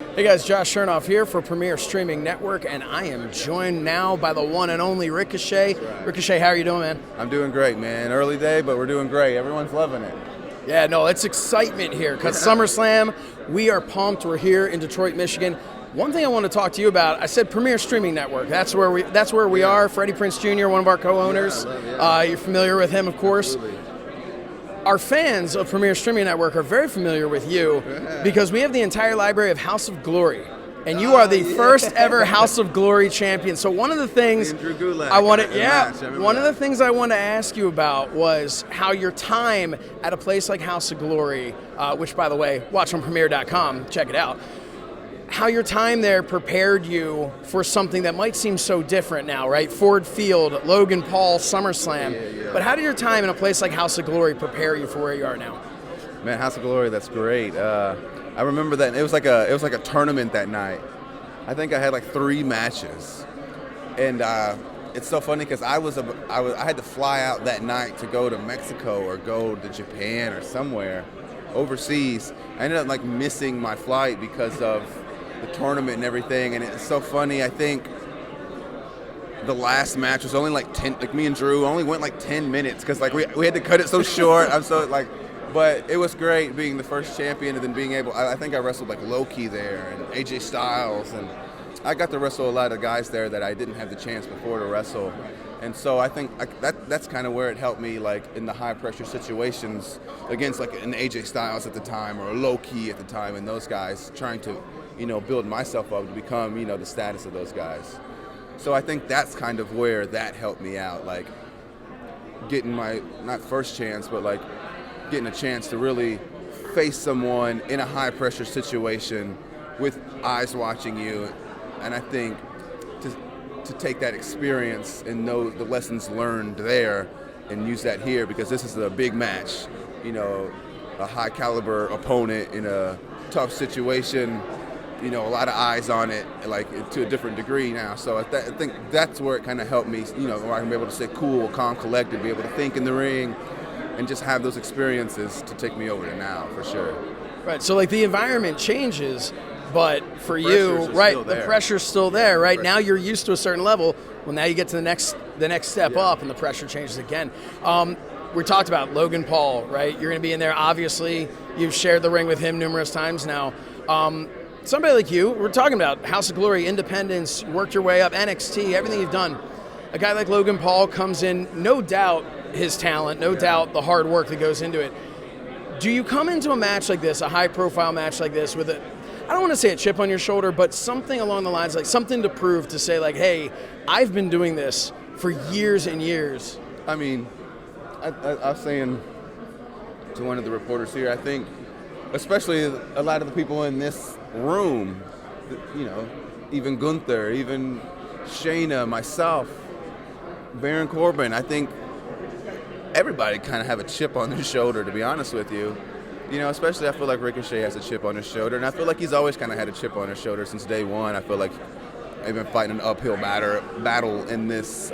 Hey guys, Josh Shernoff here for Premier Streaming Network, and I am joined now by the one and only Ricochet. Right. Ricochet, how are you doing, man? I'm doing great, man. Early day, but we're doing great. Everyone's loving it. Yeah, no, it's excitement here because Summerslam, we are pumped. We're here in Detroit, Michigan. One thing I want to talk to you about, I said Premier Streaming Network. That's where we are. Freddie Prinze Jr., one of our co-owners. You're familiar with him, of course. Absolutely. Our fans of Premier Streaming Network are very familier with you because we have the entire library of House of Glory. And you are the first ever House of Glory champion. So one of the things I wanted, one of the things I wanted to ask you about was how your time at a place like House of Glory, which by the way, watch on Premier.com, check it out. How your time there prepared you for something that might seem so different now, right? Ford Field, Logan Paul, Summerslam. But how did your time in a place like House of Glory prepare you for where you are now? Man, House of Glory, that's great. I remember that it was like a tournament that night. I think I had like 3 matches, and it's so funny because I had to fly out that night to go to Mexico or go to Japan or somewhere overseas. I ended up like missing my flight because of the tournament and everything, and it's so funny. I think the last match was only like 10. Like me and Drew only went like 10 minutes because like we had to cut it so short. I'm so like. But it was great being the first champion and then being able, I think I wrestled like Loki there and AJ Styles, and I got to wrestle a lot of guys there that I didn't have the chance before to wrestle. And so I think that's kind of where it helped me, like in the high pressure situations against like an AJ Styles at the time or a Loki at the time, and those guys trying to, build myself up to become, the status of those guys. So I think that's kind of where that helped me out, like getting my, not first chance, but like getting a chance to really face someone in a high pressure situation with eyes watching you. And I think to take that experience and know the lessons learned there and use that here, because this is a big match, a high caliber opponent in a tough situation, a lot of eyes on it, like to a different degree now. So I think that's where it kind of helped me, where I can be able to stay cool, calm, collected, be able to think in the ring, and just have those experiences to take me over to now, for sure. Right, so like the environment changes, but for you, right, the pressure's still there, right? Now you're used to a certain level. Well, now you get to the next step up, and the pressure changes again. We talked about Logan Paul, right? You're going to be in there. Obviously, you've shared the ring with him numerous times now. Somebody like you, we're talking about House of Glory, independence, worked your way up, NXT, everything you've done. A guy like Logan Paul comes in, no doubt his talent, no doubt the hard work that goes into it. Do you come into a match like this, a high-profile match like this, with I don't want to say a chip on your shoulder, but something along the lines, like something to prove, to say like, hey, I've been doing this for years and years? I mean, I was saying to one of the reporters here, I think, especially a lot of the people in this room, even Gunther, even Shayna, myself, Baron Corbin, I think everybody kind of have a chip on their shoulder, to be honest with you. Especially I feel like Ricochet has a chip on his shoulder, and I feel like he's always kind of had a chip on his shoulder since day one. I feel like I've been fighting an uphill battle in this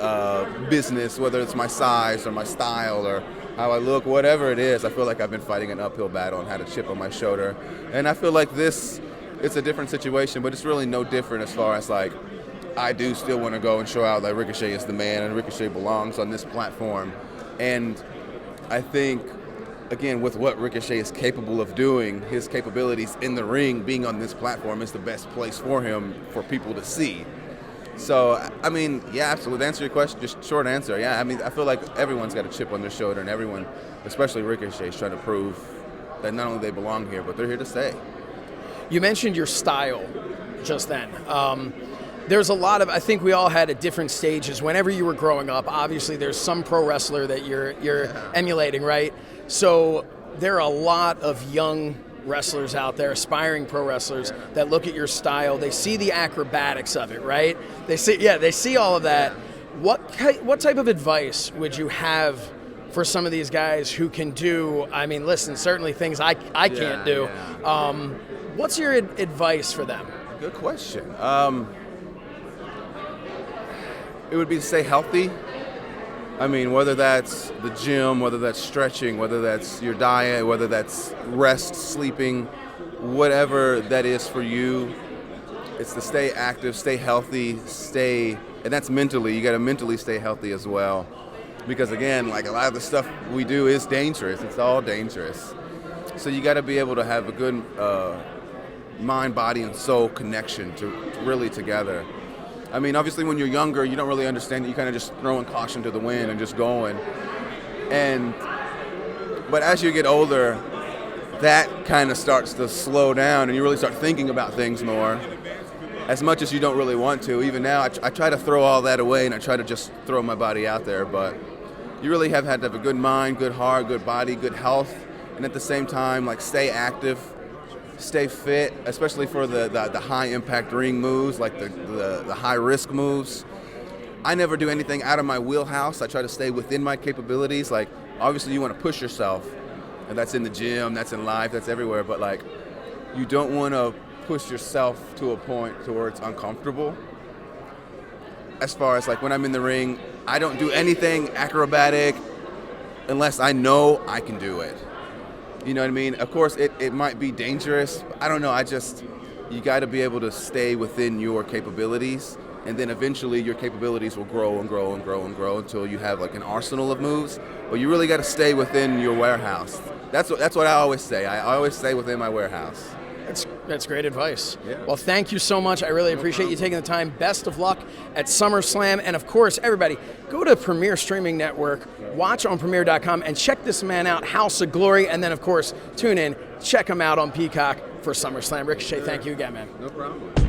business, whether it's my size or my style or how I look, whatever it is. I feel like I've been fighting an uphill battle and had a chip on my shoulder. And I feel like it's a different situation, but it's really no different as far as like, I do still want to go and show out that Ricochet is the man and Ricochet belongs on this platform. And I think, again, with what Ricochet is capable of doing, his capabilities in the ring, being on this platform is the best place for him, for people to see. So, I mean, yeah, absolutely. To answer your question, just short answer, yeah. I mean, I feel like everyone's got a chip on their shoulder, and everyone, especially Ricochet, is trying to prove that not only they belong here, but they're here to stay. You mentioned your style just then. There's a lot of, I think we all had at different stages. Whenever you were growing up, obviously there's some pro wrestler that you're emulating, right? So there are a lot of young wrestlers out there, aspiring pro wrestlers, that look at your style. They see the acrobatics of it, right? They see all of that. What type of advice would you have for some of these guys who can do, I mean, listen, certainly things I can't do. What's your advice for them? Good question. It would be to stay healthy. I mean, whether that's the gym, whether that's stretching, whether that's your diet, whether that's rest, sleeping, whatever that is for you. It's to stay active, stay healthy, and that's mentally. You got to mentally stay healthy as well, because again, like a lot of the stuff we do is dangerous. It's all dangerous. So you got to be able to have a good mind, body, and soul connection to really together. I mean, obviously, when you're younger, you don't really understand it. You kind of just throwing caution to the wind and just going. But as you get older, that kind of starts to slow down, and you really start thinking about things more. As much as you don't really want to. Even now, I try to throw all that away, and I try to just throw my body out there. But you really have had to have a good mind, good heart, good body, good health, and at the same time, like, stay active, stay fit, especially for the high impact ring moves, like the high risk moves. I never do anything out of my wheelhouse. I try to stay within my capabilities. Like, obviously, you want to push yourself, and that's in the gym, that's in life, that's everywhere. But like, you don't want to push yourself to a point to where it's uncomfortable. As far as like when I'm in the ring, I don't do anything acrobatic unless I know I can do it. You know what I mean? Of course, it might be dangerous. I don't know. You got to be able to stay within your capabilities, and then eventually your capabilities will grow and grow and grow and grow until you have like an arsenal of moves. But you really got to stay within your warehouse. That's what I always say. I always stay within my warehouse. That's great advice. Yeah. Well, thank you so much. I really appreciate you taking the time. Best of luck at SummerSlam. And of course, everybody, go to Premier Streaming Network, watch on Premier.com, and check this man out, House of Glory. And then, of course, tune in, check him out on Peacock for SummerSlam. Ricochet, thank you again, man. No problem.